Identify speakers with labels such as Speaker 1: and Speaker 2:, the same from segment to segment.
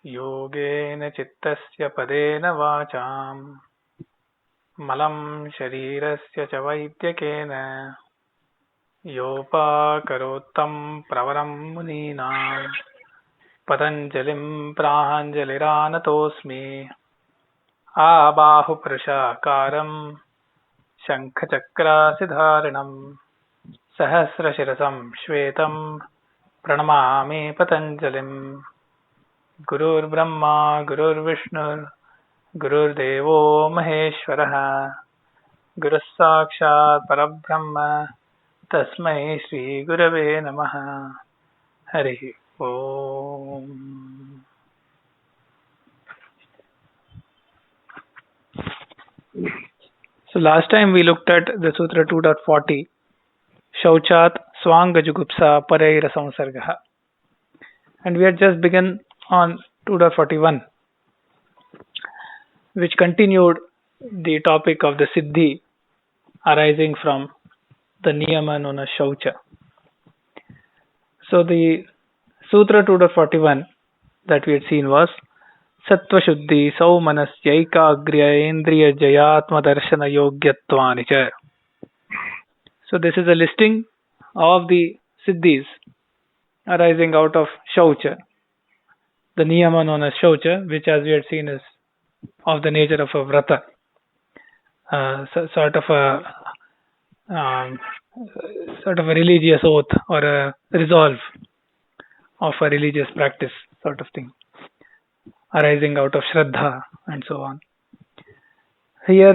Speaker 1: योगेन चित्तस्य पदेन वाचाम् मलं शरीरस्य च वैद्यकेन योपाकरोत्तं प्रवरं मुनीनां पतञ्जलिं प्राञ्जलिरानतोऽस्मि आबाहुपुरुषाकारं शङ्खचक्रासिधारिणं सहस्रशिरसं श्वेतं प्रणमामि पतञ्जलिम् गुरुर्ब्रह्मा गुरुर्विष्णुर् गुरुर्देवो महेश्वरः गुरुः साक्षात् परब्रह्म तस्मै श्रीगुरवे नमः हरिः ओम. So last time we looked at the Sutra 2.40 Shauchat Swangajugupsa Paraira Samsargaha, and we had just begun on 2.41, which continued the topic of the Siddhi arising from the Niyama known as Shaucha. So the Sutra 2.41 that we had seen was Sattva Shuddhi Saumanasyaikagriya Indriya Jayatma Darshana Yogyattvani cha. So this is a listing of the Siddhis arising out of Shaucha, the Niyama known as Shaucha, which as we had seen is of the nature of a vrata, sort of a religious oath or a resolve of a religious practice sort of thing, arising out of Shraddha and so on. Here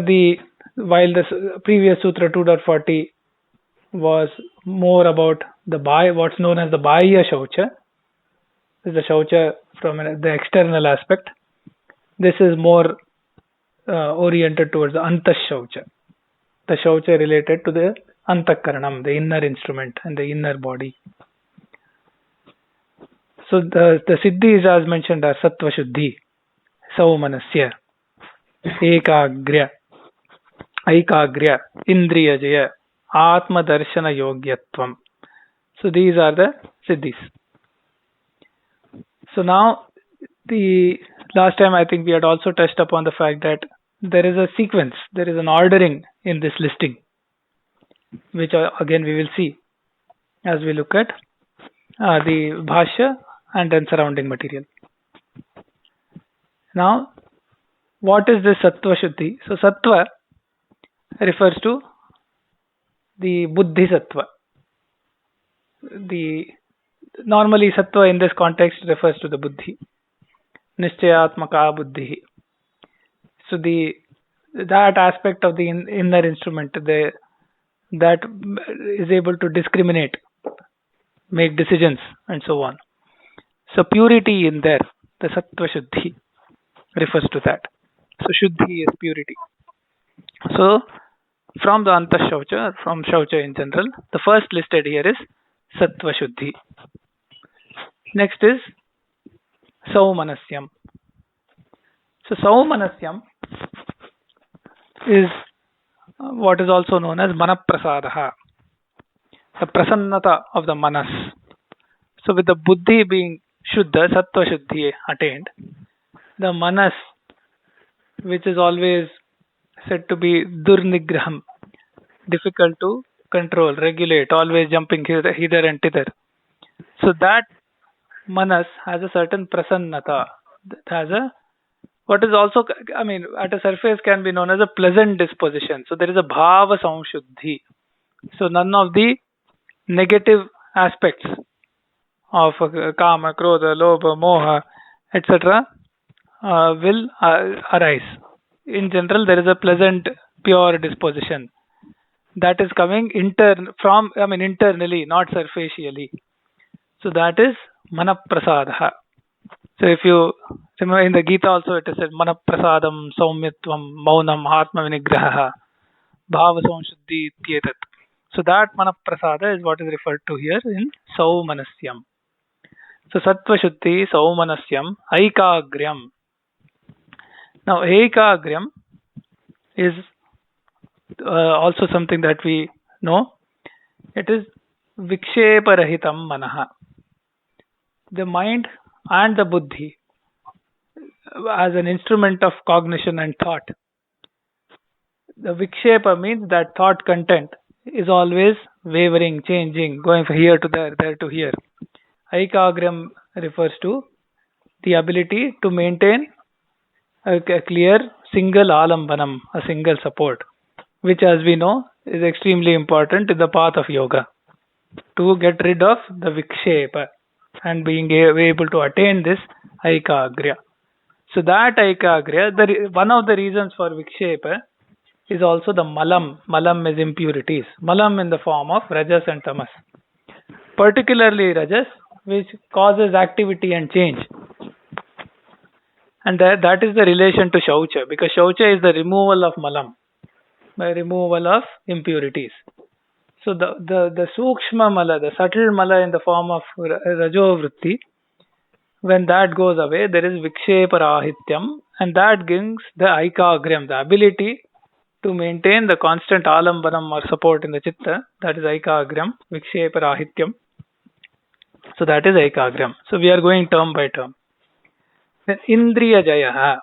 Speaker 1: while the previous Sutra 2.40 was more about what's known as the Bahya Shaucha, is the Shaucha from the external aspect. This is more oriented towards the Antas Shaucha, the Shaucha related to the Antakaranam, the inner instrument and the inner body. So the Siddhis as mentioned are Sattva Shuddhi, Saumanasya, Ekagriya, Indriya Jaya, Atma Darshana Yogyatvam. So these are the Siddhis. So now, the last time I think we had also touched upon the fact that there is a sequence, there is an ordering in this listing, which again we will see as we look at the Bhashya and then surrounding material. Now, what is this Sattva Shuddhi? So Sattva refers to the Buddhi Sattva. Normally Sattva in this context refers to the Buddhi, Nischayatmaka Buddhi. So that aspect of the inner instrument that is able to discriminate, make decisions and so on. So purity in there, the Sattva Shuddhi refers to that. So Shuddhi is purity. So from the Antas Shaucha, from Shaucha in general, the first listed here is Sattva Shuddhi. Next is Saumanasyam. So Saumanasyam is what is also known as Manaprasadaha, the prasannata of the manas. So with the buddhi being Shuddha, Sattva Shuddhi attained, the manas, which is always said to be Durnigraham, difficult to control, regulate, always jumping hither and thither. So that manas has a certain prasannata, has what is also, at a surface can be known as a pleasant disposition. So there is a bhava samshuddhi. So none of the negative aspects of kama, krodha, lobha, moha, etc. Will arise. In general, there is a pleasant, pure disposition that is coming internally, not superficially. So that is Manaprasadaha. So if you remember in the Gita also it is said Manaprasadam Saumyatvam Maunam Atma Vinigraha Bhava Samshuddhi Tyetat. So that Manaprasada is what is referred to here in Saumanasyam. So Sattva Shuddhi Saumanasyam Aikagryam. Now Aikagryam is also something that we know. It is Viksheparahitam Manaha. The mind and the buddhi as an instrument of cognition and thought. The Vikshepa means that thought content is always wavering, changing, going from here to there to here. Aikagram refers to the ability to maintain a clear single alambanam, a single support, which as we know is extremely important in the path of yoga. To get rid of the Vikshepa and being able to attain this Aikagra. So that Aikagra, one of the reasons for Vikshepa is also the malam. Malam is impurities. Malam in the form of rajas and tamas. Particularly rajas, which causes activity and change. And that is the relation to shaucha, because shaucha is the removal of malam, by removal of impurities. So the sukshma mala, the subtle mala in the form of rajo vritti, when that goes away, there is viksheparahityam, and that gives the aikagram, the ability to maintain the constant alambanam or support in the chitta. That is aikagram, viksheparahityam. So that is aikagram. So we are going term by term. Then indriya jaya.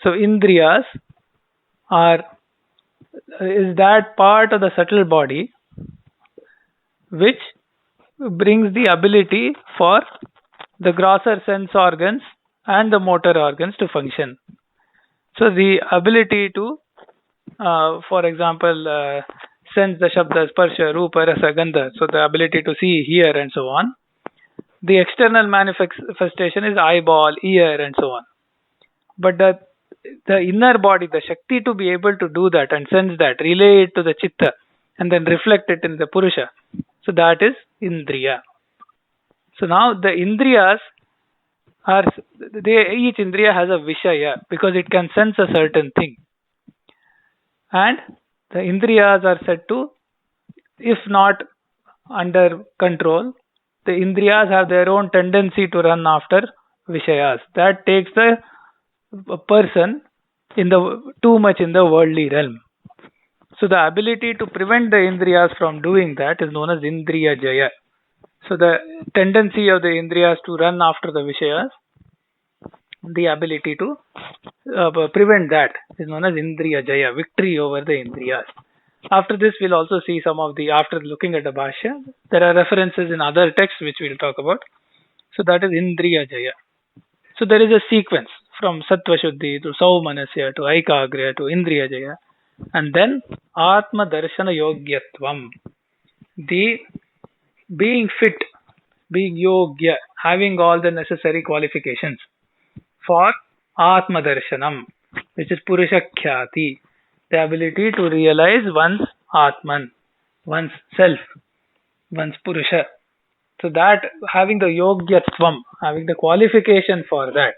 Speaker 1: So indriyas is that part of the subtle body which brings the ability for the grosser sense organs and the motor organs to function. So the ability to, for example, sense the shabda, sparsha, rupa, rasa, gandha. So the ability to see, hear, and so on. The external manifestation is eyeball, ear, and so on. But the inner body, the Shakti to be able to do that and sense that, relay it to the Chitta, and then reflect it in the Purusha. So that is Indriya. So now the Indriyas each Indriya has a Vishaya because it can sense a certain thing. And the Indriyas are said to, if not under control, the Indriyas have their own tendency to run after Vishayas. That takes the person too much in the worldly realm. So the ability to prevent the Indriyas from doing that is known as Indriya Jaya. So the tendency of the Indriyas to run after the Vishayas, the ability to prevent that is known as Indriya Jaya, victory over the Indriyas. After this, we'll also see after looking at the Bhashya, there are references in other texts which we'll talk about. So that is Indriya Jaya. So there is a sequence from Sattva Shuddhi to Saumanasya to Aikagra to Indriya Jaya, and then Atma Darshana Yogyatvam. The being fit, being yogya, having all the necessary qualifications for Atma Darshanam, which is Purusha Khyati, the ability to realize one's Atman, one's self, one's Purusha. So that having the yogyatvam, having the qualification for that,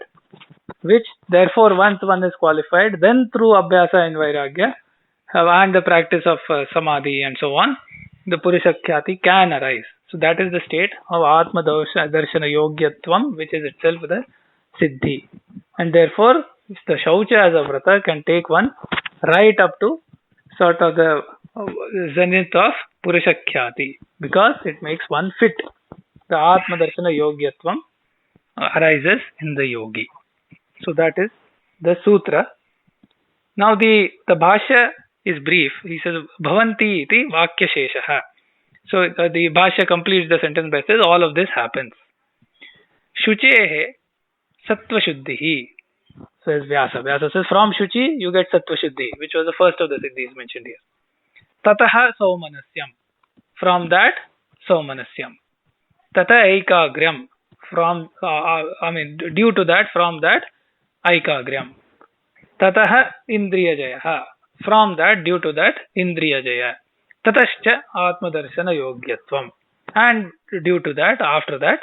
Speaker 1: which therefore once one is qualified, then through Abhyasa and Vairagya and the practice of Samadhi and so on, the Purusha Khyati can arise. So that is the state of Atma Darshana Yogyatvam, which is itself the Siddhi. And therefore, the Shaucha as a Vrata can take one right up to sort of the zenith of Purusha Khyati, because it makes one fit. The Atma Darshana Yogyatvam arises in the yogi. So that is the sutra. Now the Bhashya is brief. He says, Bhavanti iti Vakya Sheshaha. So the Bhashya completes the sentence by says, all of this happens. Shuchehe Sattva Shuddhihi, says Vyasa. Vyasa says, from Shuchi you get Sattva Shuddhi, which was the first of the Siddhis mentioned here. Tataha Saumanasyam. From that, Saumanasyam. Tata Aikagram. Due to that, from that, Aikagram. Tataha Indriya Jaya. From that, due to that, Indriya Jaya. Tatascha Atma Darshana Yogyatvam. And due to that, after that,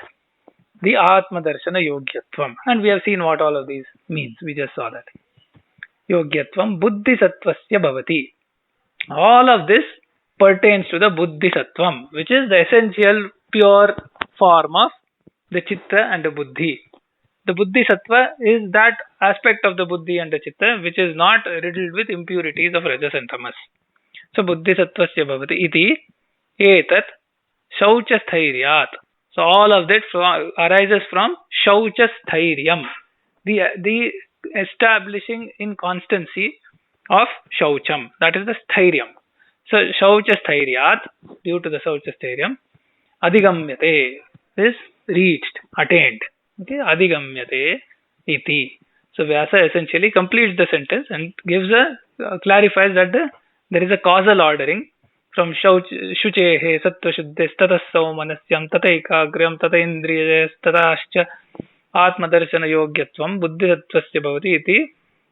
Speaker 1: the Atma Darshana Yogyatvam. And we have seen what all of these means. We just saw that. Yogyatvam Buddhi Sattvasya Bhavati. All of this pertains to the Buddhi Sattvam, which is the essential pure form of the Chitta and the Buddhi. The Buddhi Sattva is that aspect of the Buddhi and the Chitta which is not riddled with impurities of Rajas and Tamas. So Buddhi Sattvasya Bhavati iti etat Shaucha Sthairiyat. So all of that arises from Shaucha Sthairiyam. the establishing in constancy of shaucham, that is the stairyam. So shaucha stairyat, due to the shaucha stairyam, adhigamyate is reached, attained. Okay, adhigamyate iti. So Vyasa essentially completes the sentence and gives a clarifies that there is a causal ordering from शुचेः सत्त्वशुद्धेस्ततः मनस्यं तथैकाग्र्यं तथैन्द्रियस्तथाश्च आत्मदर्शनयोग्यत्वं बुद्धिसत्त्वस्य भवति इति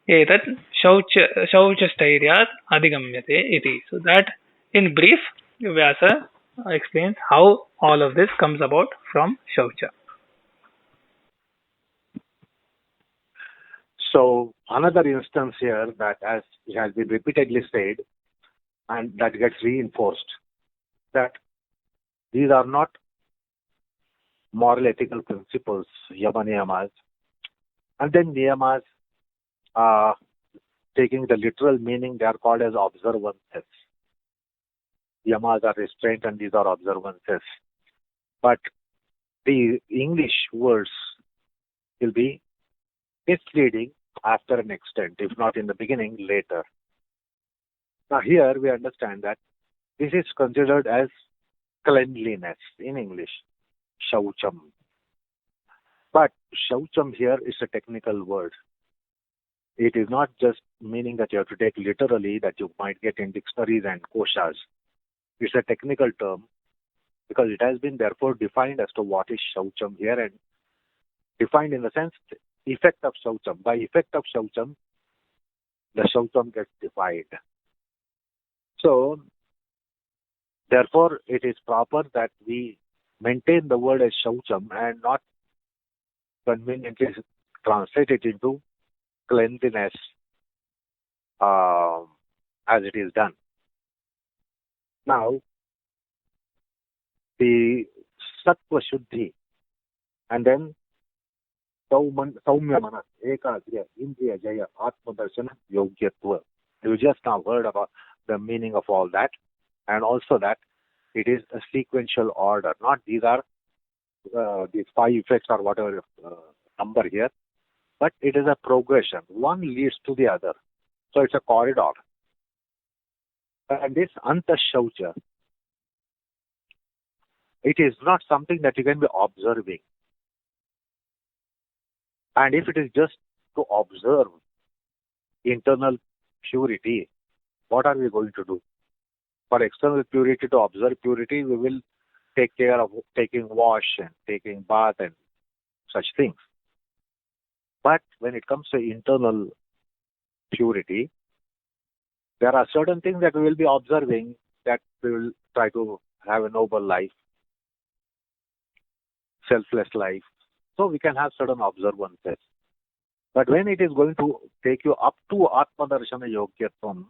Speaker 1: एतत् शौचस्थैर्यात् अधिगम्यते इति. So that in brief Vyasa explains how all of this comes about from shaucha.
Speaker 2: So another instance here that, as it has been repeatedly said, and that gets reinforced, that these are not moral ethical principles, yama niyamas, and then niyamas, taking the literal meaning, they are called as observances. Yamas are restraint and these are observances. But the English words will be misleading after an extent, if not in the beginning, later. Now here we understand that this is considered as cleanliness in English, shaucham. But shaucham here is a technical word. It is not just meaning that you have to take literally, that you might get in dictionaries and koshas. It's a technical term because it has been therefore defined as to what is shaucham here, and defined in the sense effect of shaucham. By effect of shaucham, the shaucham gets defined. So, therefore, it is proper that we maintain the word as shaucham and not conveniently translate it into cleanliness as it is done. Now, the sattva shuddhi and then saumya manas, ekagriya, indriya jaya, atma darshana, yogyatva. You just now heard about the meaning of all that, and also that it is a sequential order. Not these are these 5 effects or whatever number here, but it is a progression. One leads to the other. So it's a corridor. And this antashaucha, it is not something that you can be observing. And if it is just to observe internal purity, what are we going to do? For external purity, to observe purity, we will take care of taking wash and taking bath and such things. But when it comes to internal purity, there are certain things that we will be observing, that we will try to have a noble life, selfless life. So we can have certain observances. But when it is going to take you up to Atma Darshana Yogyatvam,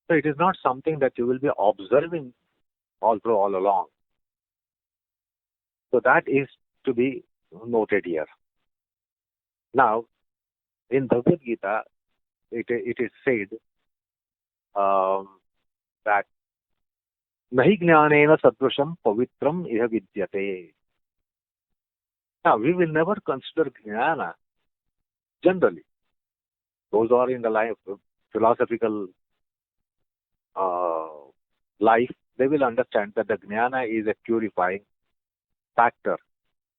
Speaker 2: so it is not something that you will be observing all along. So that is to be noted here. Now, in Bhagavad Gita, it is said that nahi jnanena sadrusham pavitram iha vidyate. Now, we will never consider jnana generally. Those who are in the life, philosophical life, they will understand that the jnana is a purifying factor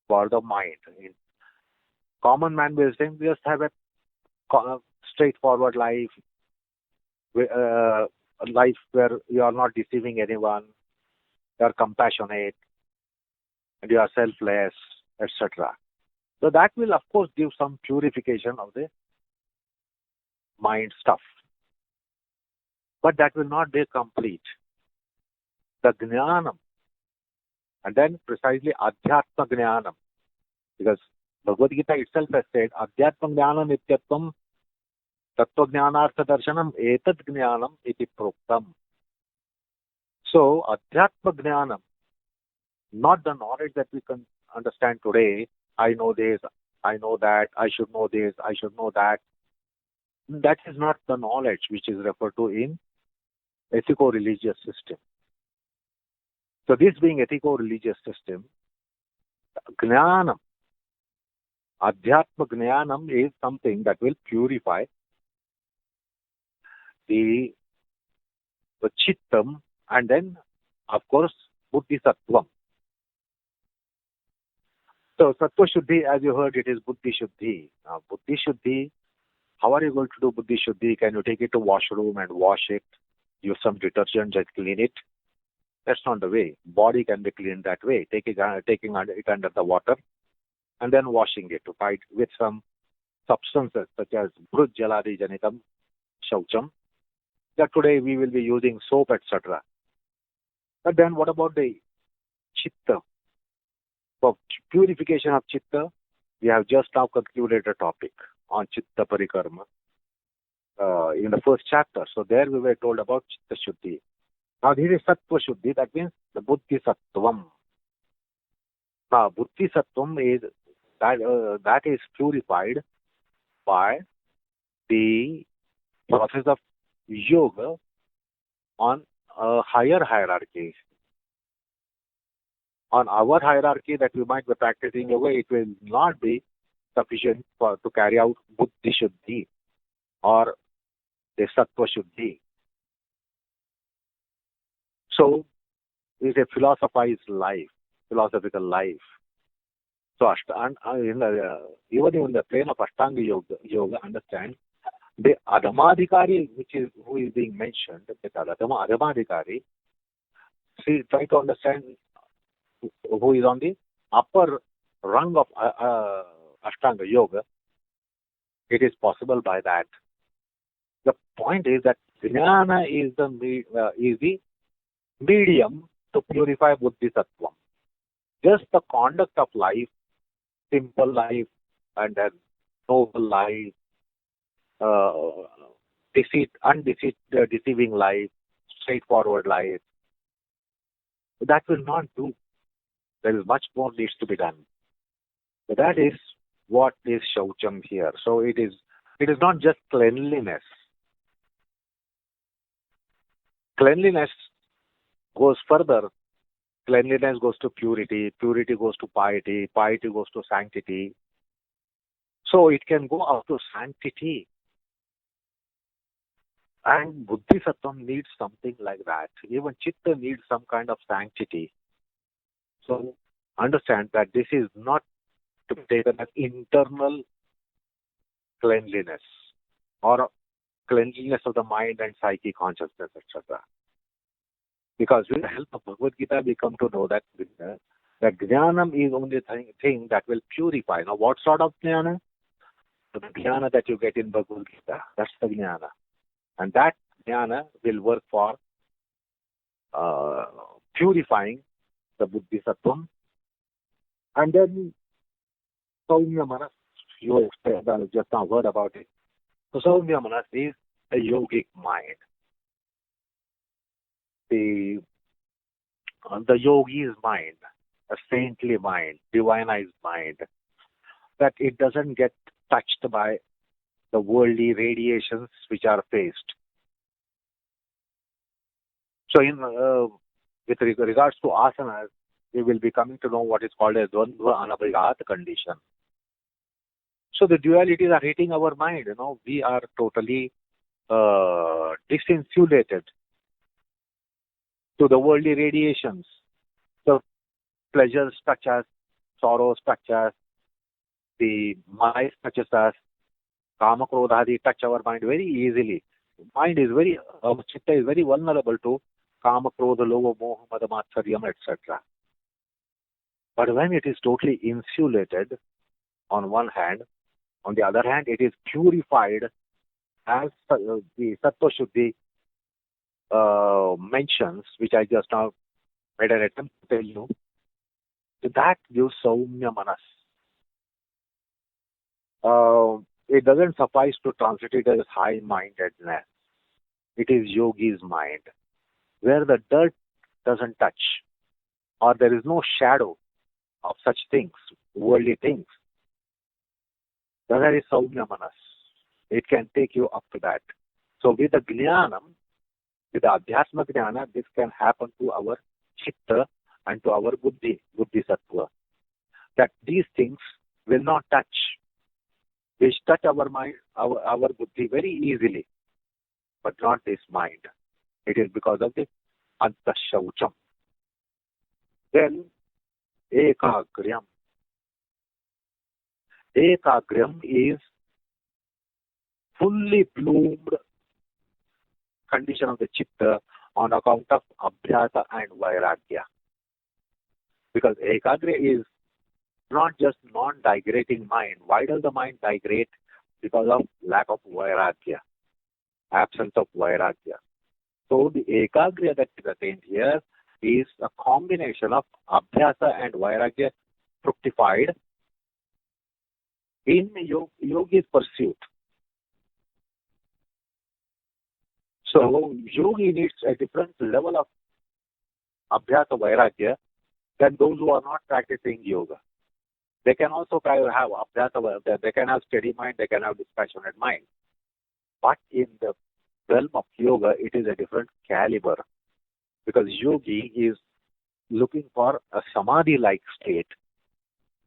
Speaker 2: for the mind. In common man will say, just have a straightforward life, a life where you are not deceiving anyone, you are compassionate, and you are selfless, etc. So that will, of course, give some purification of the mind stuff. But that will not be complete. The jnanam, and then precisely adhyatma jnanam, because Bhagavad Gita itself has said, adhyatma jnanam nityatvam tattva jnanartha darshanam etad jnanam iti proktam. So, adhyatma jnanam, not the knowledge that we can understand today, I know this, I know that, I should know this, I should know that. That is not the knowledge which is referred to in ethico-religious system. So this being ethico-religious system, jnanam, Adhyatma Jnanam is something that will purify the, the Chittam, and then, of course, Buddhi Sattvam. So, Sattva Shuddhi, as you heard, it is Buddhi Shuddhi. Now, Buddhi Shuddhi, how are you going to do Buddhi Shuddhi? Can you take it to washroom and wash it? Use some detergent and clean it? That's not the way. Body can be cleaned that way. Taking it under the water and then washing it to fight with some substances such as Brut Jaladi Janitam Shaucham. That today we will be using soap, etc. But then what about the Chitta? For purification of Chitta, we have just now concluded a topic on Chitta Parikarma in the first chapter. So there we were told about Chitta Shuddhi. Now this is Sattva Shuddhi, that means the Buddhi Sattvam. Now Buddhi Sattvam is that is purified by the process of yoga on a higher hierarchy. On our hierarchy that we might be practicing yoga, it will not be sufficient to carry out Buddhi Shuddhi or the Sattva Shuddhi. So, it's a philosophical life. So, even in the plane of Ashtanga yoga, understand the Adhamadhikari, who is being mentioned, the Adhamadhikari, see, try to understand who is on the upper rung of Ashtanga yoga. It is possible by that. The point is that Jnana is the medium to purify Buddhi Sattvam. Just the conduct of life, simple life, and then noble life, deceiving life, straightforward life, that will not do. There is much more needs to be done. So that is what is Shaucham here. So it is not just cleanliness. Cleanliness goes further. Cleanliness goes to purity. Purity goes to piety. Piety goes to sanctity. So it can go up to sanctity. And Buddhi Sattvam needs something like that. Even Chitta needs some kind of sanctity. So understand that this is not to be taken as internal cleanliness or cleanliness of the mind and psyche consciousness, etc. Because with the help of Bhagavad Gita, we come to know that Jnanam is only thing that will purify. Now, what sort of Jnana? The Jnana that you get in Bhagavad Gita, that's the Jnana. And that Jnana will work for purifying the Buddhi Sattvam. And then Saumya Manas, you just now heard about it. So Saumya Manas is a yogic mind. The yogi's mind, a saintly mind, divinized mind, that it doesn't get touched by the worldly radiations which are faced. So, with regards to asanas, we will be coming to know what is called a Dvandva Anabhigata condition. So, the dualities are hitting our mind. We are totally disinsulated to the worldly radiations. So, pleasures touch us, sorrows touch us, the mind touches us, Kama Krodhadi touch our mind very easily. Our Chitta is very vulnerable to Kama Krodha, Lova, Moha, Mada, Matsaryam, etc. But when it is totally insulated on one hand, on the other hand, it is purified as the Sattva Shuddhi mentions, which I just now made an attempt to tell you. That gives Saumya Manas. It doesn't suffice to translate it as high-mindedness. It is yogi's mind, where the dirt doesn't touch, or there is no shadow of such things, worldly things. That is Saumya Manas. It can take you up to that. So with the Jnanam, with the Adhyasma Jnana, this can happen to our Chitta and to our Buddhi Sattva. That these things will not touch, which touch our mind, our buddhi very easily, but not this mind. It is because of the antashaucham. Then ekagriyam. Ekagriyam is fully bloomed condition of the chitta on account of abhyasa and vairagya. Because ekagriya is not just non-digrating mind. Why does the mind digrate? Because of lack of vairagya, absence of vairagya. So the ekagriya that is attained here is a combination of abhyasa and vairagya fructified in yogi's pursuit. So yogi needs a different level of abhyasa vairagya than those who are not practicing yoga. They can also have abhyasa, they can have steady mind, they can have dispassionate mind. But in the realm of yoga, it is a different caliber. Because yogi is looking for a samadhi-like state,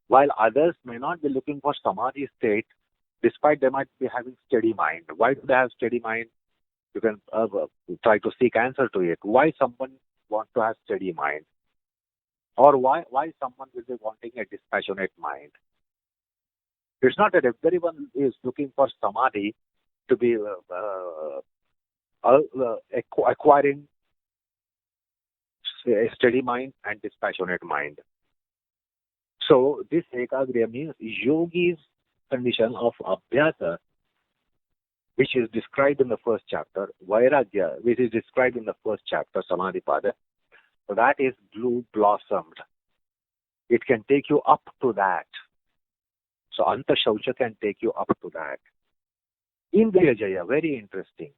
Speaker 2: while others may not be looking for samadhi state, despite they might be having steady mind. Why do they have steady mind? You can try to seek answer to it. Why someone wants to have steady mind? Or why someone will be wanting a dispassionate mind? It's not that everyone is looking for samadhi to be acquiring a steady mind and dispassionate mind. So this ekagriya means yogi's condition of abhyasa, which is described in the first chapter, vairagya, which is described in the first chapter, Samadhipada, so that is blossomed. It can take you up to that. So Anta Shaucha can take you up to that. Indriya Jaya, very interesting.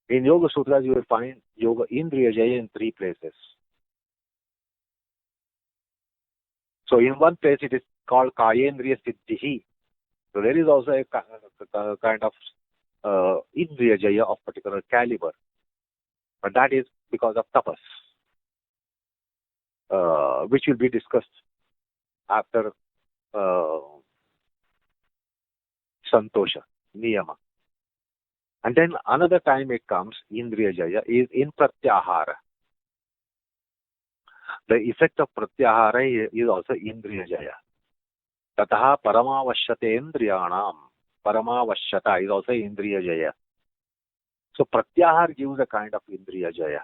Speaker 2: In Yoga Sutras, you will find Yoga Indriya Jaya in 3 places. So in one place, it is called Kayendriya Siddhihi. So there is also a kind of Indriya Jaya of particular caliber. But that is because of tapas, which will be discussed after Santosha, Niyama. And then another time it comes, Indriya Jaya, is in Pratyahara. The effect of Pratyahara is also Indriya Jaya. Tataha Paramavashyatendriyanam. Paramavashyata is also Indriya Jaya. So Pratyahara gives a kind of Indriya Jaya.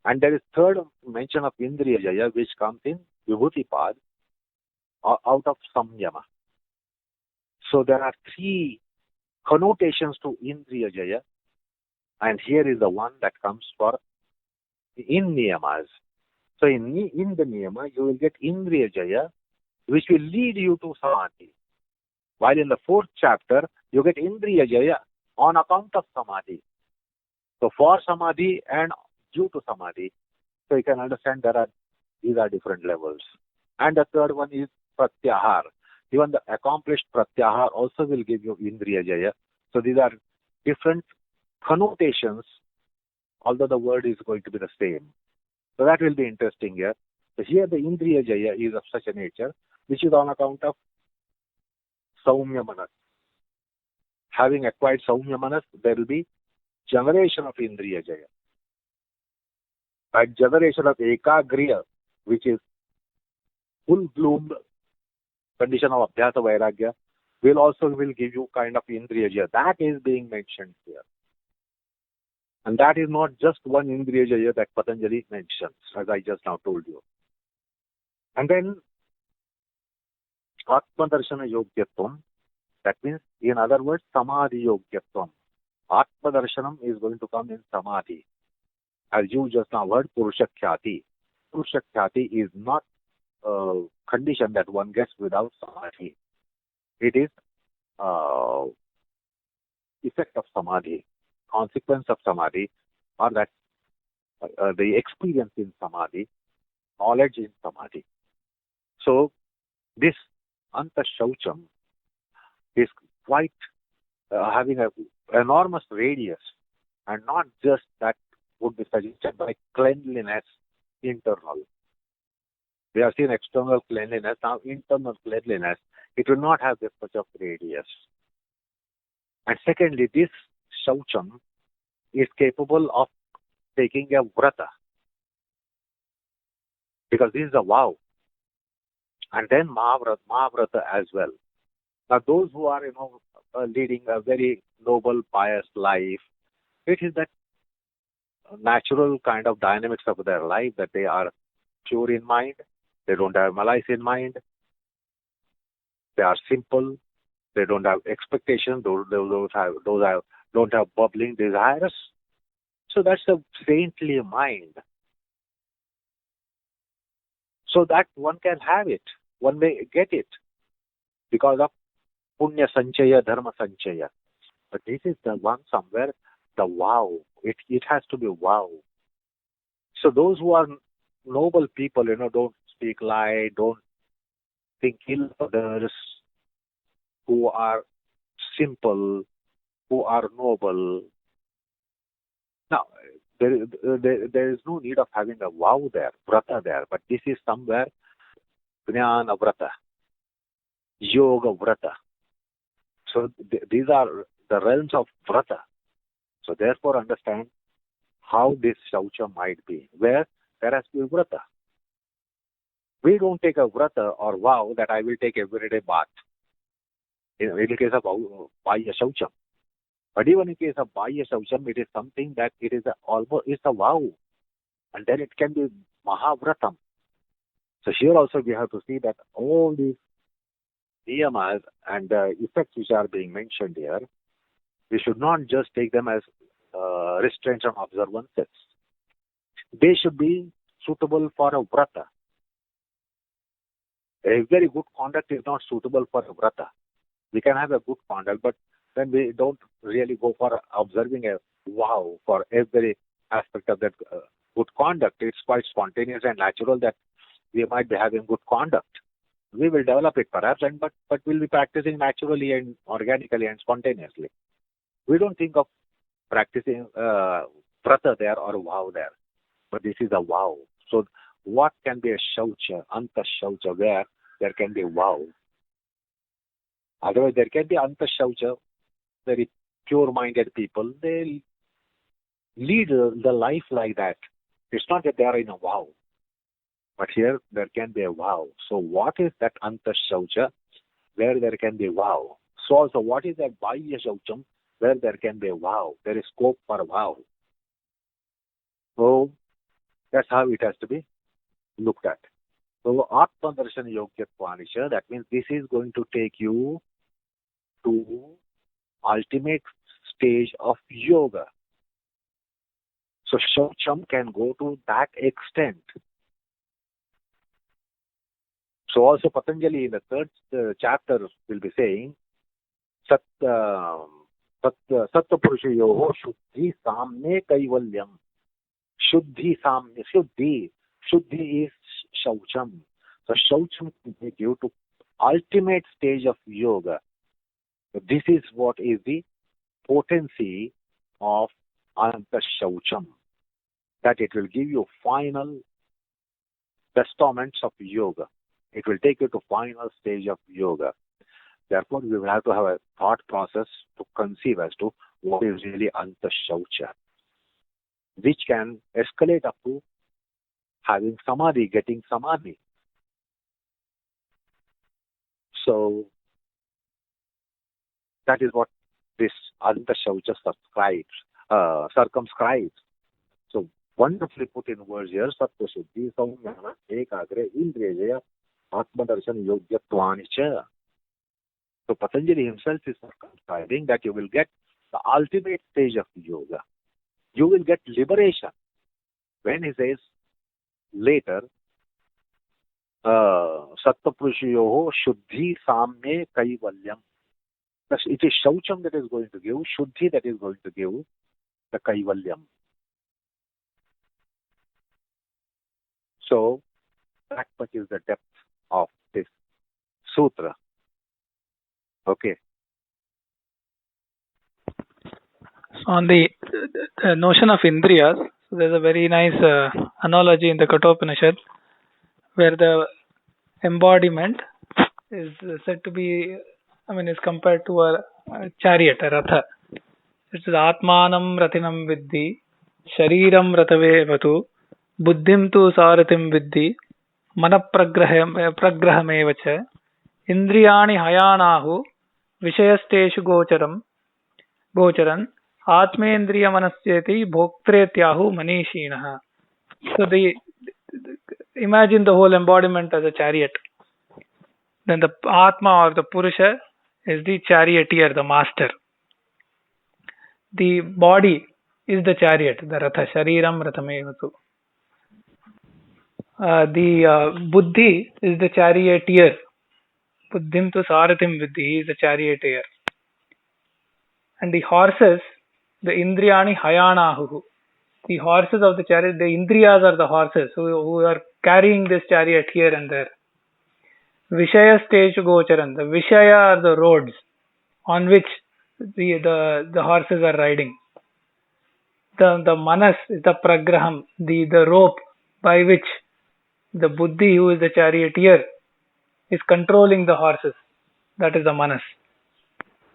Speaker 2: And there is third mention of Indriya Jaya which comes in Vibhutipad out of Samyama. So there are 3 connotations to Indriya Jaya, and here is the one that comes for in Niyamas. So in the Niyama, you will get Indriya Jaya, which will lead you to Samadhi. While in the 4th chapter, you get Indriya Jaya on account of Samadhi. So for Samadhi and due to Samadhi, so you can understand these are different levels. And the third one is Pratyahar. Even the accomplished Pratyahar also will give you Indriya Jaya. So these are different connotations, although the word is going to be the same. So that will be interesting here. So here the Indriya Jaya is of such a nature, which is on account of Saumya Manas. Having acquired Saumya Manas, there will be generation of Indriya Jaya. And generation of Ekagriya, which is full-bloomed condition of Abhyasa Vairagya, will give you kind of Indriya Jaya. That is being mentioned here. And that is not just one Indriya Jaya that Patanjali mentions, as I just now told you. And then Atma Darshana Yogyatvam, that means, in other words, Samadhi Yogyatvam. Atma Darshanam is going to come in Samadhi. As you just now heard, Purusha Khyati. Purusha Khyati is not a condition that one gets without Samadhi. It is effect of Samadhi, consequence of Samadhi, or that the experience in Samadhi, knowledge in Samadhi. So this Anta Shaucham is quite having an enormous radius, and not just that would be suggested by cleanliness internal. We have seen external cleanliness. Now, internal cleanliness, it will not have this much of radius. And secondly, this Shaucham is capable of taking a vrata, because this is a vow, and then Mahavrata as well. Now, those who are, leading a very noble, pious life, it is that natural kind of dynamics of their life that they are pure in mind, they don't have malice in mind, they are simple, they don't have expectations, don't have bubbling desires. So that's a saintly mind. So that one can have it, one may get it because of punya sanchaya, dharma sanchaya. But this is the one somewhere, the wow. It has to be wow. So those who are noble people, don't speak lie, don't think ill of others, who are simple, who are noble. Now, there is no need of having a vow there, vrata there, but this is somewhere jnana vrata, yoga vrata. So these are the realms of vrata. So therefore understand how this shaucha might be, where there has to be vrata. We don't take a vrata or vow that I will take everyday bath. In the case of Bahya Shaucham. But even in case of Bahya Shaucham, it is something that it is it's a vow. And then it can be Mahavratam. So here also we have to see that all these niyamas and effects which are being mentioned here, we should not just take them as restraints and observances. They should be suitable for a vrata. A very good conduct is not suitable for a vrata. We can have a good conduct, but then we don't really go for observing a vow for every aspect of that good conduct. It's quite spontaneous and natural that we might be having good conduct. We will develop it perhaps, but we'll be practicing naturally and organically and spontaneously. We don't think of practicing vrata there or vow there, but this is a vow. So what can be a shaucha, anta shaucha, where there can be vow? Otherwise, there can be anta shaucha, very pure-minded people. They lead the life like that. It's not that they are in a vow, but here there can be a vow. So what is that anta shaucha, where there can be vow? So also, what is that bahya shaucham, where there can be a vow? There is scope for a vow. So that's how it has to be looked at. So Atma Darshan Yogyatvanisha, that means this is going to take you to ultimate stage of yoga. So Shaucham can go to that extent. So also Patanjali in the third chapter will be saying, Sattva Purushayoho Shuddhi Samne Kaivalyam. Shuddhi Samne. Shuddhi is Shaucham. So Shaucham can take you to ultimate stage of yoga. So this is what is the potency of Ananta Shaucham. That it will give you final testaments of yoga. It will take you to final stage of yoga. Therefore, we will have to have a thought process to conceive as to what is really Anta Shaucha, which can escalate up to having samadhi, getting samadhi. So that is what this Anta Shaucha circumscribes. So wonderfully put in words here, Sattva Shuddhi Saumyana Ekagre Indriyaya Atma Darshan Yogyatvanischa. So Patanjali himself is circumscribing that you will get the ultimate stage of yoga. You will get liberation. When he says later, Sattva-Purushayoho Shuddhi Samne Kaivalyam. It is Shaucham that is going to give, Shuddhi that is going to give the Kaivalyam. So that much is the depth of this sutra. Okay.
Speaker 1: So on the notion of Indriyas, so there's a very nice analogy in the Kathopanishad where the embodiment is said to be, is compared to a chariot, a ratha. It is Atmanam Ratinam Viddhi, Shariram Ratavevatu, Buddhim tu Saratim Viddhi, Manapragrahamevacha, Indriyani Hayanahu, Vishayasteshu Gocharan, Atmendriya Manasyeti, Bhoktretyahu Manishinaha. So imagine the whole embodiment as a chariot. Then the Atma or the Purusha is the charioteer, the master. The body is the chariot, the Ratha, Shariram Rathamevatu. The Buddhi is the charioteer. Buddhim tu Saratim Viddhi is the charioteer. And the horses, the Indriyani Hayanahu. The horses of the chariot, the Indriyas are the horses who are carrying this chariot here and there. Vishayasteshu Gocharan. The Vishaya are the roads on which the horses are riding. The Manas is the Pragraham, the rope by which the Buddhi, who is the charioteer, is controlling the horses. That is the Manas.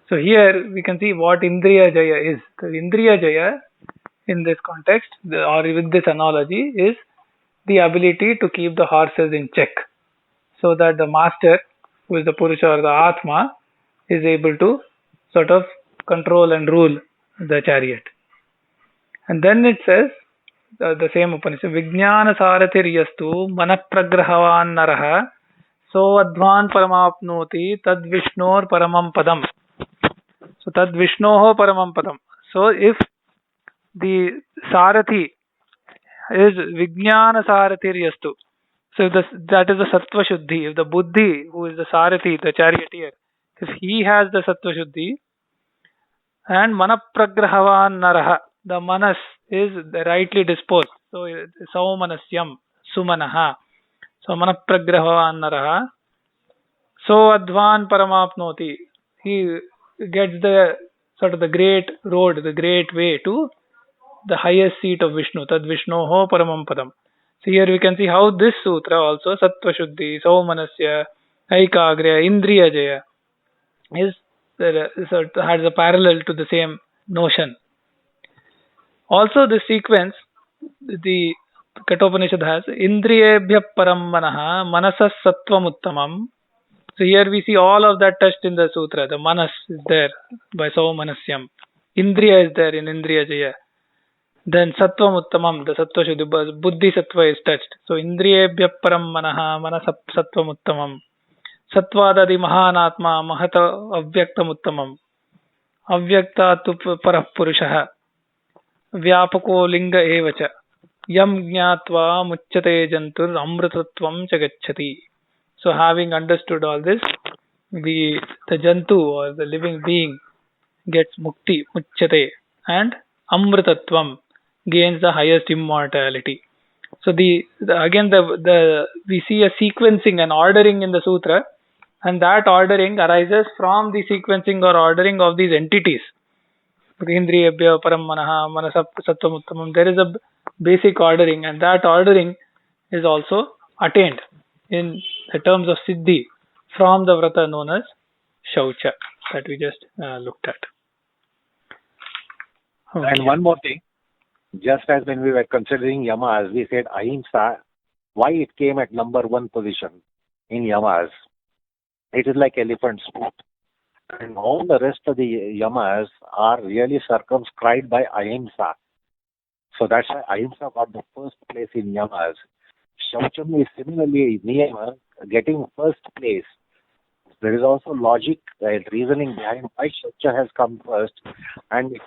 Speaker 1: So here we can see what Indriya Jaya is. The Indriya Jaya in this context, or with this analogy, is the ability to keep the horses in check, so that the master, who is the Purusha or the Atma, is able to sort of control and rule the chariot. And then it says, the same Upanishad, Vijnana Sarathir Yastu Manapragrahavan Naraha So Advan Paramapnoti Tad Vishnor Paramam Padam. So Tad Vishnoho Paramam Padam. So if the Sarathi is Vijnana Sarathir Yastu, so that is the Sattva Shuddhi. If the Buddhi, who is the Sarathi, the charioteer, if he has the Sattva Shuddhi, and Manapragrahavan Naraha, the Manas is rightly disposed. So Saumanasyam, Sumanaha. So Manapragrahavan Naraha. So Advan Paramapnoti. He gets the sort of the great road, the great way to the highest seat of Vishnu. Tad Vishnoho Paramam Padam. So here we can see how this sutra also, Sattva Shuddhi, Saumanasya, Aikagriya, Indriya Jaya, has a parallel to the same notion. Also this sequence, the Kathopanishad has, Indriyebhya Param Manaha, Manasas Sattvam Uttamam. So here we see all of that touched in the sutra. The Manas is there by Saumanasyam. Indriya is there in Indriya Jaya. Then Sattvam Uttamam, the Sattva Shuddhi, Buddhi Sattva is touched. So Indriyebhya Param Manaha, Manasa Sattvam Uttamam. Sattvadadi Mahanatma, Mahata Avyaktam Uttamam. Avyakta tu Parah Purushaha. Vyapako Linga Evacha. Yam Jnatva Muchyate Jantur Amritatvam Chagachati. So having understood all this, the Jantu or the living being gets Mukti, Muchyate, and Amritatvam gains the highest immortality. So we see a sequencing and ordering in the sutra, and that ordering arises from the sequencing or ordering of these entities. Indriyebhya Param Manaha, Manasa Sattvam Uttamam. There is a basic ordering, and that ordering is also attained in the terms of Siddhi from the Vrata known as Shaucha that we just looked at.
Speaker 2: Okay. And one more thing, just as when we were considering yamas, we said ahimsa, why it came at number 1 position in yamas. It is like elephant's foot. And all the rest of the yamas are really circumscribed by ahimsa. So that's why ahimsa got the first place in yamas. Shaucham is similarly niyama getting first place. There is also logic and reasoning behind why Shaucha has come first, and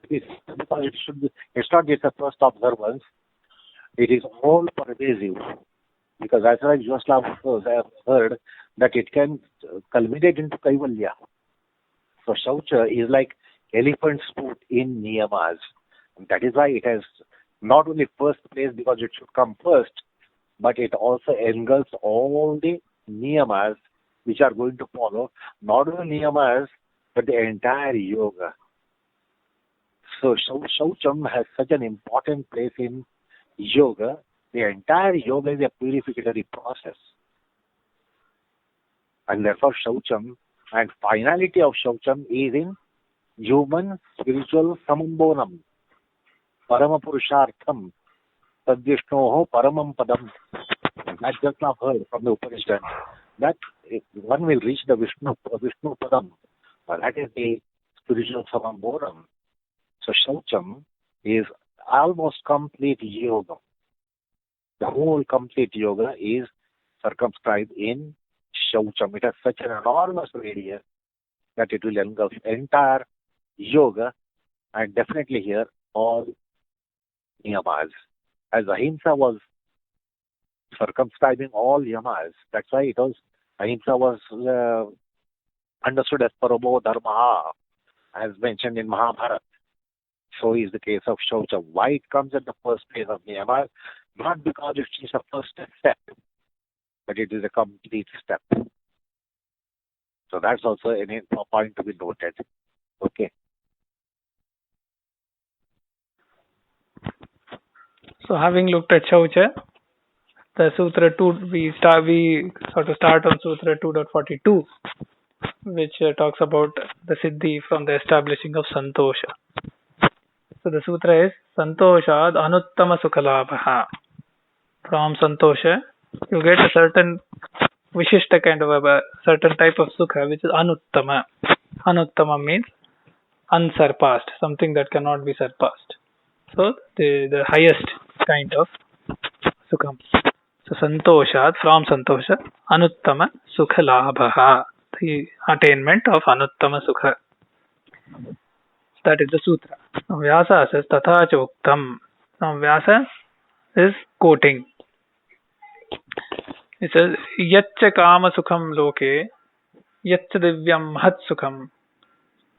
Speaker 2: it's not just a first observance, it is all pervasive. Because as far as Yuvaslav have heard that it can culminate into Kaivalya. So Shaucha is like elephant's foot in niyamas. And that is why it has not only first place because it should come first, but it also engulfs all the niyamas which are going to follow, not only niyamas, but the entire yoga. So Shaucham has such an important place in yoga The entire yoga is a purificatory process. And therefore Shaucham and finality of Shaucham is in human spiritual samambonam. Parama Purushartham. Tadvishnoho Paramam Padam. I just now heard from the Upanishad that one will reach the Vishnu Padam. That is the spiritual samambonam. So Shaucham is almost complete yoga. The whole complete yoga is circumscribed in Shaucham. It has such an enormous radius that it will engulf entire yoga and definitely here all yamas. As Ahimsa was circumscribing all yamas, that's why it was Ahimsa was understood as Paramo Dharma, as mentioned in Mahabharata. So is the case of Shaucha. Why it comes at the first place of Niyama? Not because it's just a first step, but it is a complete step. So that's also a point to be noted. Okay.
Speaker 1: So having looked at Shaucha, the Sutra 2, we sort of start on Sutra 2.42, which talks about the Siddhi from the establishing of Santosha. So the Sutra is Santoshad Anuttama Sukhalabha. From Santosha, you get a certain Vishishta kind of a certain type of Sukha, which is Anuttama. Anuttama means unsurpassed, something that cannot be surpassed. So the highest kind of Sukham. So Santoshat, from Santosha, Anuttama Sukha Labha, the attainment of Anuttama Sukha. That is the Sutra. Now Vyasa says Tatha Choktam. Now Vyasa is quoting. It says Yaccha Kama Sukham Loke Yaccha Divyam Mahat Sukham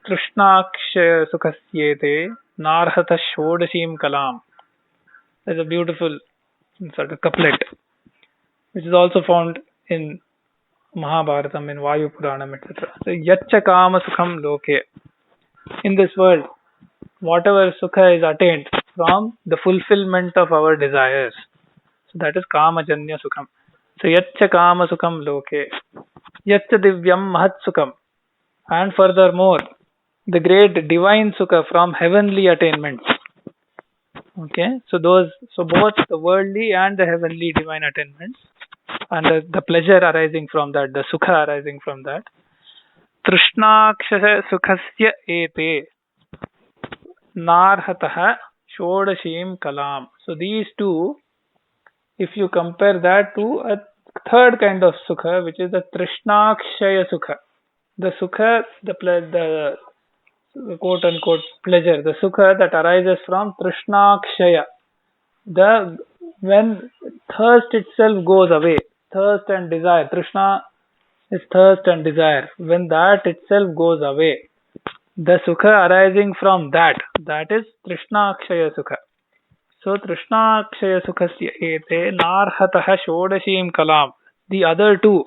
Speaker 1: Trishnaksha Sukhasyete Narhata Shodashim Kalam. There's a beautiful sort of couplet which is also found in Mahabharatam, in Vayu Puranam, etc. So, Yaccha Kama Sukham Loke. In this world, whatever Sukha is attained from the fulfillment of our desires. So, that is Kama Janya Sukham. So, Yaccha Kama Sukham Loke. Yaccha Divyam Mahat Sukham. And furthermore, the great divine Sukha from heavenly attainments. Okay, so both the worldly and the heavenly divine attainments, and the pleasure arising from that, the sukha arising from that. Trishnaksha sukhasya ete narhataha shodashim kalam. So these two, if you compare that to a third kind of sukha, which is the Trishnakshaya sukha, the sukha, the quote unquote pleasure, the sukha that arises from Trishnakshaya, when thirst itself goes away, thirst and desire, Trishna is thirst and desire, when that itself goes away, the sukha arising from that is Trishnakshaya sukha. So Trishnakshaya sukhasya ete narhataha shodashim kalam. The other two,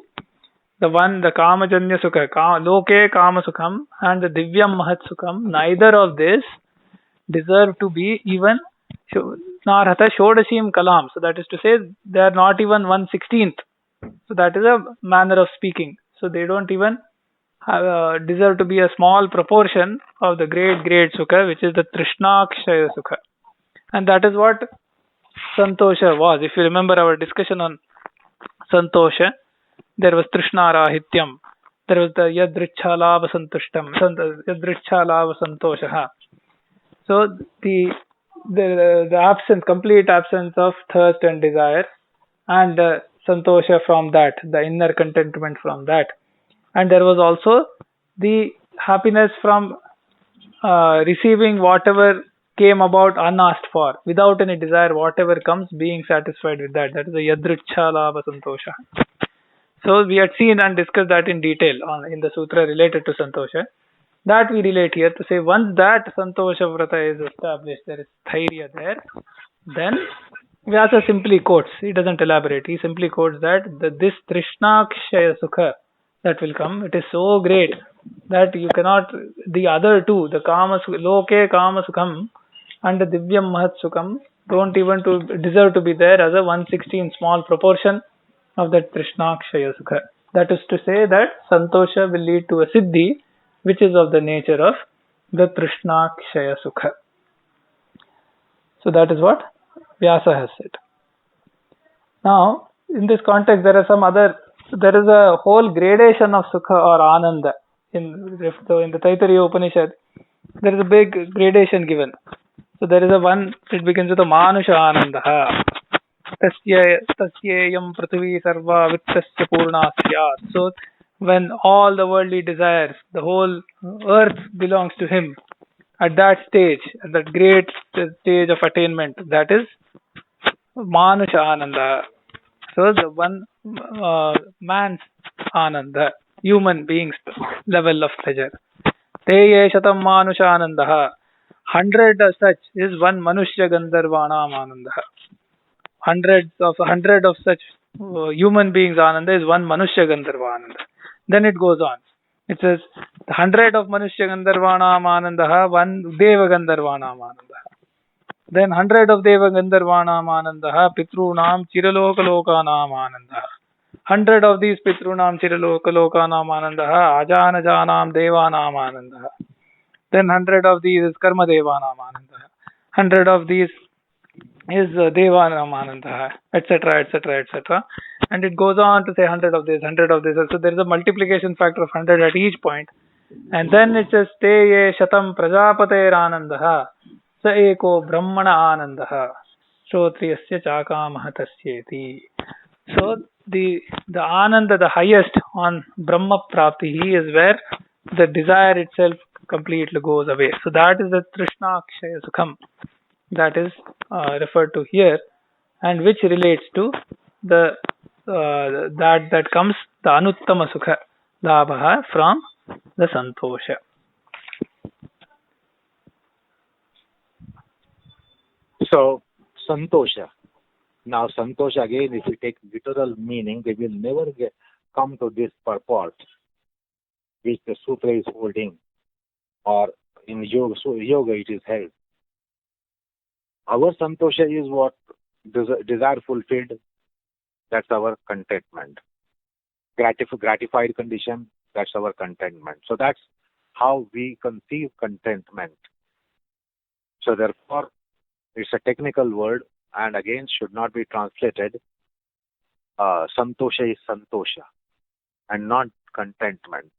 Speaker 1: the one, the Kamajanya Sukha, Loke Kama Sukham and the Divyam Mahat Sukham, neither of this deserve to be even Narhata Shodashim Kalam. So that is to say, they are not even 1/16th. So that is a manner of speaking. So they don't even deserve to be a small proportion of the great Sukha, which is the Trishnakshaya Sukha. And that is what Santosha was. If you remember our discussion on Santosha, there was Trishna Rahityam, there was the Yadrichhalava Santushtam, Yadrichhalava Santoshaha. So the absence, complete absence of thirst and desire, and Santosha from that, the inner contentment from that. And there was also the happiness from receiving whatever came about unasked for, without any desire, whatever comes, being satisfied with that. That is the Yadrichhalava Santosha. So we had seen and discussed that in detail in the sutra related to Santosha. That we relate here to say, once that Santosha Vrata is established, there is Thairya there, then Vyasa simply quotes, he doesn't elaborate, he simply quotes that this Trishnakshaya Sukha that will come, it is so great that you cannot, the other two, the Loke Kama Sukham and the Divyam Mahat Sukham, don't even to deserve to be there as a 1/16 small proportion of that Trishnaakshaya Sukha. That is to say that Santosha will lead to a Siddhi which is of the nature of the Trishnaakshaya Sukha. So that is what Vyasa has said. Now, in this context, there is a whole gradation of Sukha or Ananda. In the Taittiriya Upanishad, there is a big gradation given. So there is it begins with a Manusha Ananda. Tasyayam Prithvi Sarva Vittasya Purna Syat. So when all the worldly desires, the whole earth belongs to him, at that stage, at that great stage of attainment, that is Manusha Ananda. So the one man's Ananda, human being's level of pleasure. Teye shatam Manusha Ananda. 100 such is one Manushya Gandharvanam Ananda. Hundred of such human beings Ananda is one Manushya Gandharva Ananda. Then it goes on. It says 100 of Manushya Gandharvanam Ananda, one Deva Gandharvanam Ananda. Then 100 of Deva Gandharvanam Ananda, Pitrunam Chiralokalokanam Ananda. 100 of these Pitrunam Chiralokalokanam Ananda, Ajanajanam Devanam Ananda. Then 100 of these is Karma Devanam Ananda. 100 of these is Devanam Ananda, etc., etc., etc. And it goes on to say 100 of this, 100 of this. So there is a multiplication factor of 100 at each point. And then it says, Te ye shatam prajapater anandaha, sa eko brahmana anandaha, shrotriyasya chakamaha tasyeti. So the ananda, the highest on Brahma Prapti, is where the desire itself completely goes away. So that is the Trishnaakshaya Sukham that is referred to here, and which relates to the that comes the Anuttama Sukha Labha from the Santosha.
Speaker 2: So Santosha. Now Santosha again, if we take literal meaning, they will never come to this purport which the sutra is holding, or in yoga it is held. Our Santosha is what? Desire fulfilled, that's our contentment. Gratified condition, that's our contentment. So that's how we conceive contentment. So therefore, it's a technical word, and again should not be translated. Santosha is Santosha and not contentment.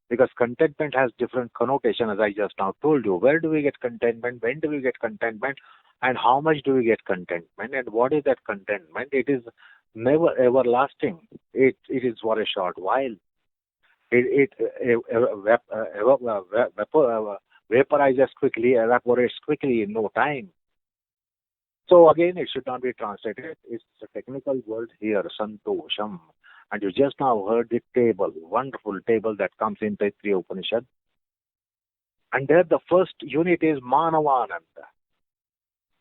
Speaker 2: Because contentment has different connotation, as I just now told you. Where do we get contentment? When do we get contentment? And how much do we get contentment? And what is that contentment? It is never everlasting. It is for a short while. It vaporizes quickly, evaporates quickly in no time. So again, it should not be translated. It's a technical word here, Santosham. And you just now heard the table, wonderful table that comes in Taittiriya Upanishad. And there the first unit is Manavananda.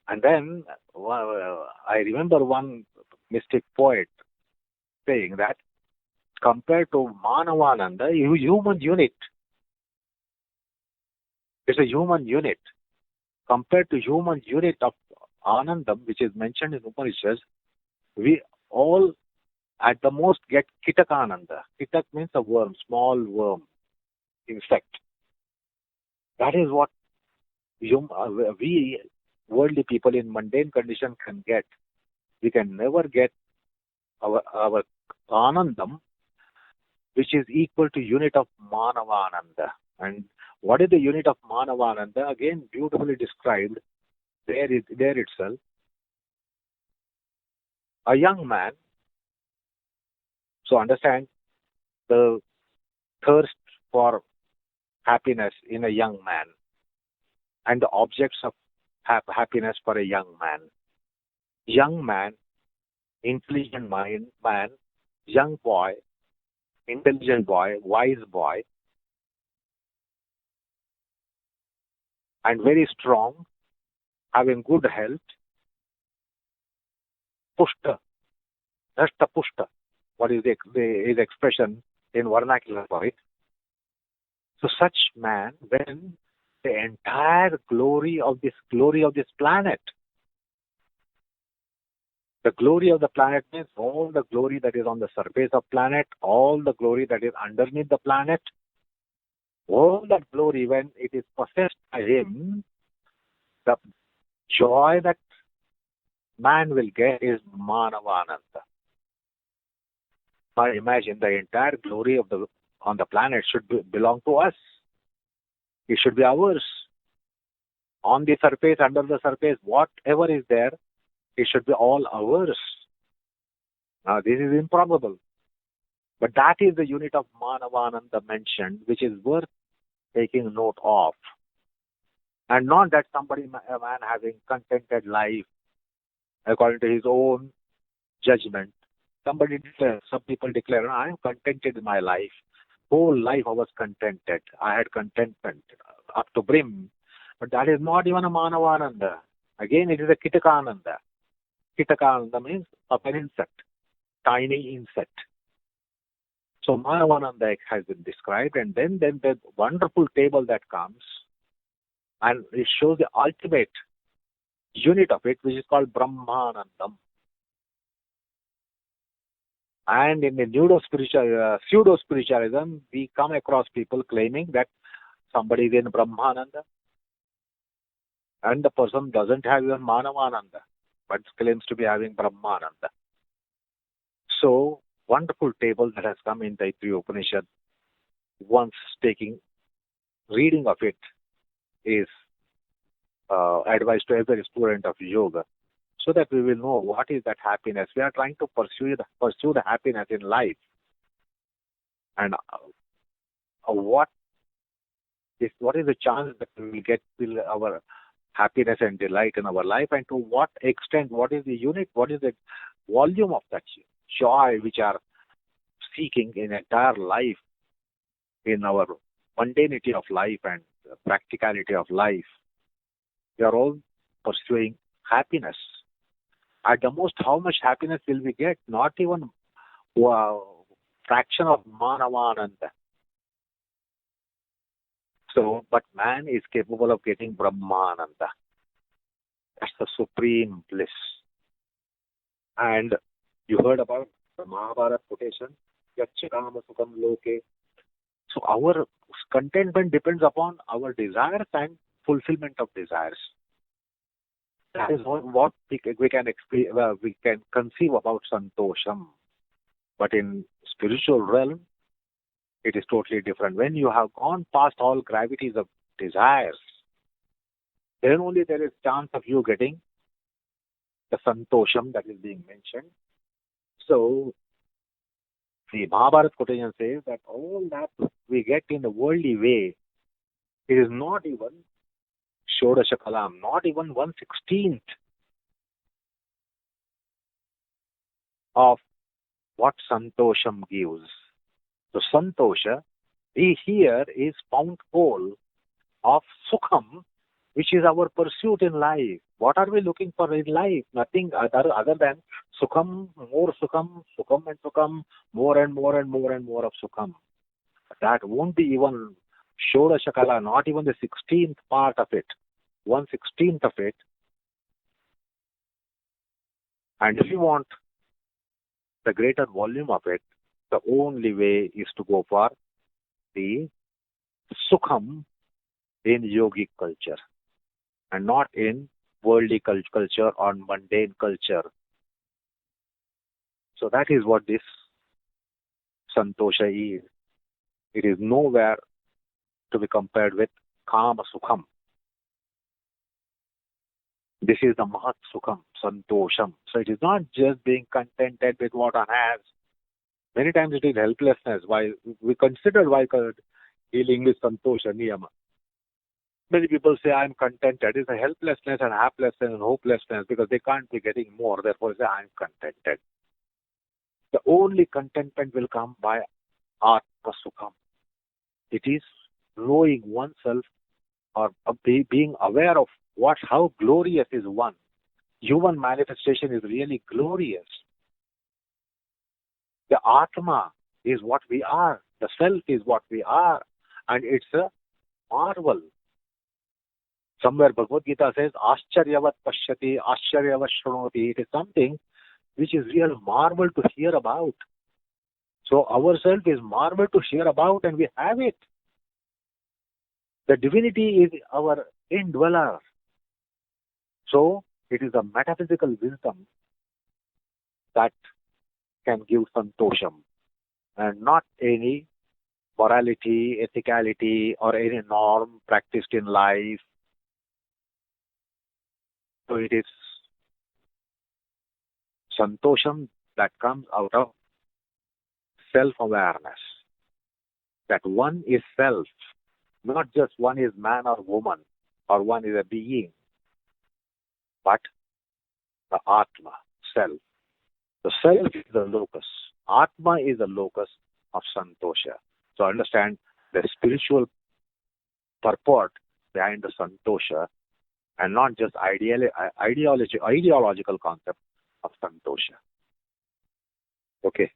Speaker 2: And then I remember one mystic poet saying that compared to Manavananda, human unit. It's a human unit. Compared to human unit of Anandam, which is mentioned in Upanishads, we all at the most get Kitakananda. Kitak means a worm, small worm, insect. That is what we worldly people in mundane condition can get. We can never get our Anandam, which is equal to unit of Manavananda. And what is the unit of Manavananda? Again, beautifully described there itself. A young man. So understand the thirst for happiness in a young man and the objects of happiness for a young man. Young man, intelligent man, young boy, intelligent boy, wise boy, and very strong, having good health, pushta, rashta pushta. What is his expression in vernacular for it? So such man, when the entire glory of this planet The glory of the planet means all the glory that is on the surface of planet, all the glory that is underneath the planet, all that glory, when it is possessed by him, the joy that man will get is Manavananda. Now imagine the entire glory of the on the planet should belong to us. It should be ours. On the surface, under the surface, whatever is there, it should be all ours. Now this is improbable. But that is the unit of Manavananda mentioned, which is worth taking note of. And not that a man having contented life according to his own judgment. Some people declare, I am contented in my life. Whole life I was contented. I had contentment up to brim. But that is not even a Manavananda. Again, it is a Kitakananda. Kitakananda means of an insect, tiny insect. So Manavananda has been described, and then the wonderful table that comes, and it shows the ultimate unit of it, which is called Brahmanandam. And in the pseudo-spiritualism, we come across people claiming that somebody is in Brahmananda, and the person doesn't have even Manavananda, but claims to be having Brahmananda. So, wonderful table that has come in Taittiriya Upanishad. Once reading of it is advised to every student of yoga, so that we will know what is that happiness. We are trying to pursue the happiness in life, and what is the chance that we will get our happiness and delight in our life, and to what extent, what is the unit, what is the volume of that joy which are seeking in entire life, in our mundanity of life and practicality of life. We are all pursuing happiness. At the most, how much happiness will we get? Not even fraction of Manavananda. So, but man is capable of getting Brahmananda. That's the supreme bliss. And you heard about the Mahabharata quotation, Yachikama Sukham Loke. So our contentment depends upon our desires and fulfillment of desires. That is what we can conceive about Santosham. But in spiritual realm, it is totally different. When you have gone past all gravities of desires, then only there is chance of you getting the Santosham that is being mentioned. So, the Mahabharata quotation says that all that we get in the worldly way, it is not even Shodasha Kalam, not even 1/16th of what Santosham gives. So Santosha here is pound hole of Sukham, which is our pursuit in life. What are we looking for in life? Nothing other than Sukham, more Sukham, Sukham and Sukham, more and more and more and more of Sukham. That won't be even Shodasha Kala, not even the 16th part of it, 1/16th of it. And if you want the greater volume of it, the only way is to go for the Sukham in yogic culture and not in worldly culture or mundane culture. So that is what this Santosha is. It is nowhere to be compared with Kama Sukham. This is the Mahat Sukham, Santosham. So it is not just being contented with what one has. Many times it is helplessness. Why we consider why dealing with Santosha Niyama. Many people say, I am contented. It's a helplessness and haplessness and hopelessness because they can't be getting more. Therefore, they say, I am contented. The only contentment will come by Atma Sukham. It is knowing oneself or being aware of how glorious is one. Human manifestation is really glorious. The Atma is what we are. The self is what we are. And it's a marvel. Somewhere Bhagavad Gita says, Ascharyavat Pashyati, Ascharyavat Shrunoti. It is something which is real marvel to hear about. So ourself is marvel to hear about, and we have it. The divinity is our indweller. So it is a metaphysical wisdom that can give santosham, and not any morality, ethicality, or any norm practiced in life. So it is santosham that comes out of self-awareness. That one is self, not just one is man or woman, or one is a being, but the Atma, self. The self is the locus. Atma is the locus of santosha. So understand the spiritual purport behind the santosha, and not just ideological concept of santosha. Okay.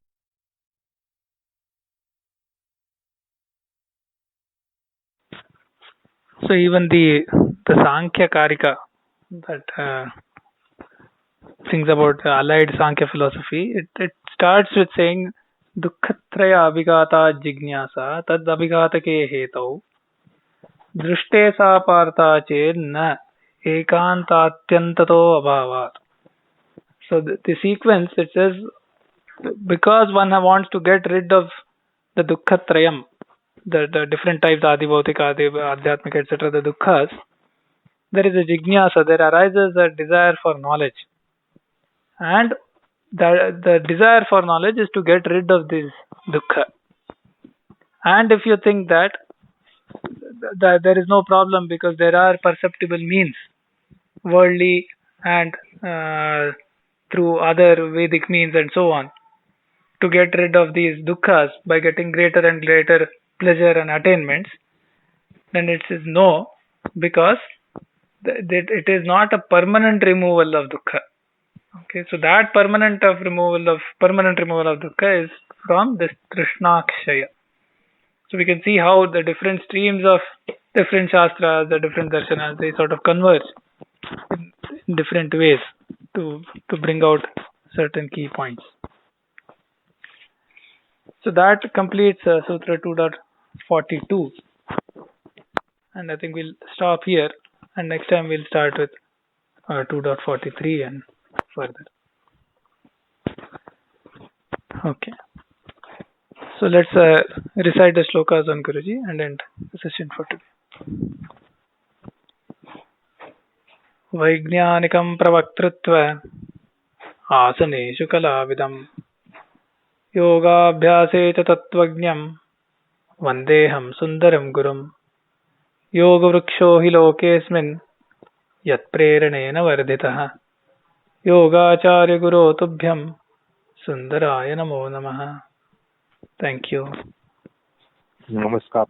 Speaker 1: So even the Sankhya Karika that thinks about allied Sankhya philosophy, it starts with saying Dukkhatraya abhigata jignasa tad abhigatake hetau दृष्टे सा पार्था चेन्न एकांतात्यंततो अभावात्. So the sequence, it says, because one wants to get rid of the dukkhatrayam, the different types, adi bhautika, adi adhyatmika, etc., the dukkhas, there is a jignasa, there arises a desire for knowledge, and the desire for knowledge is to get rid of this dukkha. And if you think that there is no problem because there are perceptible means, worldly and through other Vedic means and so on, to get rid of these dukkhas by getting greater and greater pleasure and attainments, then it is no, because it is not a permanent removal of dukkha. Okay, so that permanent removal of dukkha is from this Trishna-kshaya. So we can see how the different streams of different shastras, the different darshanas, they sort of converge in different ways to bring out certain key points. So that completes Sutra 2.42, and I think we'll stop here, and next time we'll start with 2.43 and further. Okay. So let's recite the shlokas on Guruji and end the session for today. Vaijñānikam pravaktritva asaneshu kalavidam yogabhyase cha tattvajñam vandeham sundaram gurum yogavruksho hi lokesmin yat preranena vardhitah yogacharya guru tubhyam sundaraya namo namaha. Thank you.
Speaker 2: Namaskar.